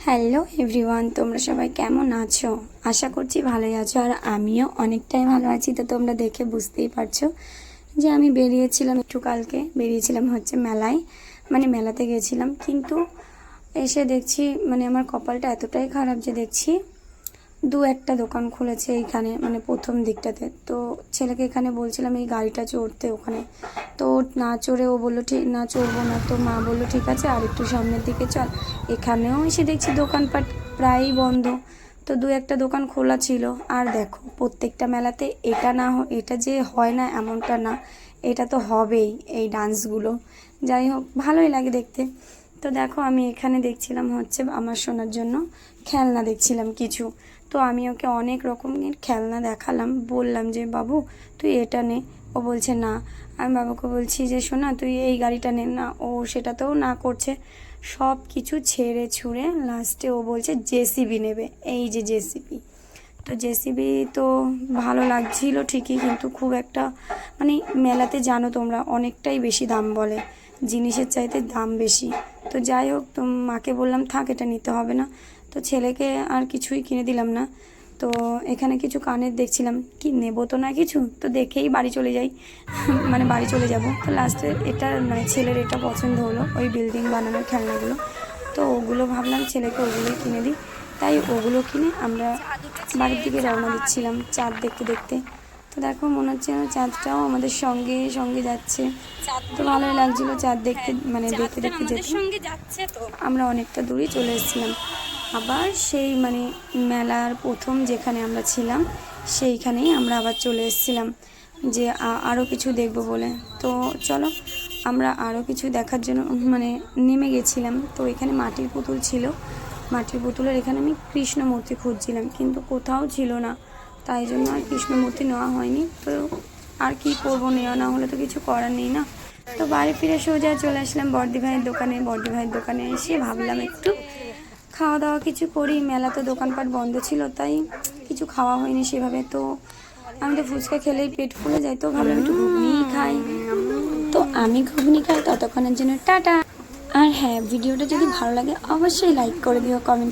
Hello everyone, তোমরা সবাই কেমন আছো? আশা করছি ভালোই আছো, আর আমিও অনেকটাই ভালো আছি। তো তোমরা দেখে বুঝতেই পারছো যে আমি বেরিয়েছিলাম, একটু কালকে বেরিয়েছিলাম হচ্ছে মেলায়, মানে মেলাতে গেছিলাম। কিন্তু এসে দেখছি মানে আমার কপালটা এতটাই খারাপ যে দেখছি দু একটা দোকান খুলেছে এইখানে, মানে প্রথম দিকটাতে। তো ছেলেকে এখানে বলছিলাম এই গাড়িটা চড়তে ওখানে, তো না চড়ে ও বললো ঠিক না, চড়বো না। তো মা বললো ঠিক আছে আর একটু সামনের দিকে চল। এখানেও এসে দেখছি দোকানপাট প্রায়ই বন্ধ, তো দু একটা দোকান খোলা ছিল। আর দেখো প্রত্যেকটা মেলাতে এটা না এটা যে হয় না এমনটা না, এটা তো হবেই এই ডান্সগুলো। যাই হোক ভালোই লাগে দেখতে। তো দেখো আমি এখানে দেখছিলাম হচ্ছে আমার সোনার জন্য খেলনা দেখছিলাম কিছু। তো আমি ওকে অনেক রকমের খেলনা দেখালাম, বললাম যে বাবু তুই এটা নে। ও বলছে না। আমি বাবাকে বলছি যে শোনা তুই এই গাড়িটা নে না, ও সেটাতেও না করছে। সব কিছু ছেড়ে ছুঁড়ে লাস্টে ও বলছে জেসিবি নেবে, এই যে জেসিবি। তো জেসিবি তো ভালো লাগছিল ঠিকই, কিন্তু খুব একটা মানে মেলাতে জানো তোমরা অনেকটাই বেশি দাম বলে, জিনিসের চাইতে দাম বেশি। তো যাই হোক, তো মাকে বললাম থাক এটা নিতে হবে না। তো ছেলেকে আর কিছুই কিনে দিলাম না। তো এখানে কিছু কানের দেখছিলাম, কি নেবো তো না কিছু, তো দেখেই বাড়ি চলে যাই মানে বাড়ি চলে যাব। তো লাস্টে এটা মানে ছেলের এটা পছন্দ হলো, ওই বিল্ডিং বানানোর খেলনাগুলো। তো ওগুলো ভাবলাম ছেলেকে ওগুলোই কিনে দিই, তাই ওগুলো কিনে আমরা বাড়ির দিকে রওনা দিচ্ছিলাম চাঁদ দেখতে দেখতে। তো দেখো মনে হচ্ছে চাঁদটাও আমাদের সঙ্গে সঙ্গে যাচ্ছে। তো ভালোই লাগছিল চাঁদ দেখতে, মানে দেখতে দেখতে যেতে। আমরা অনেকটা দূরই চলে এসেছিলাম। আবার সেই মানে মেলার প্রথম যেখানে আমরা ছিলাম সেইখানেই আমরা আবার চলে এসেছিলাম যে আরও কিছু দেখব বলে। তো চলো আমরা আরও কিছু দেখার জন্য মানে নেমে গেছিলাম। তো এখানে মাটির পুতুল ছিল, মাটির পুতুলের এখানে আমি কৃষ্ণ মূর্তি খুঁজছিলাম কিন্তু কোথাও ছিল না, তাই জন্য আর কৃষ্ণ মূর্তি নেওয়া হয়নি। তো আর কি করবো, নেওয়া না হলে তো কিছু করার নেই না। তো বাড়ি ফিরে সোজা চলে আসলাম বর্দি ভাইয়ের দোকানে। বর্দি ভাইয়ের দোকানে এসে ভাবলাম একটু খাওয়া দাওয়া কিছু করি, মেলা তো দোকানপাট বন্ধ ছিল তাই কিছু খাওয়া হয়নি সেভাবে। তো আমি তো ফুচকা খেলেই পেট ফুলে যায়, তো ভাবলাম একটু ঘুগনি খাই। তো আমি ঘুগনি খাই, ততক্ষণের জন্য টাটা। আর হ্যাঁ, ভিডিওটা যদি ভালো লাগে অবশ্যই লাইক করে দিও, কমেন্ট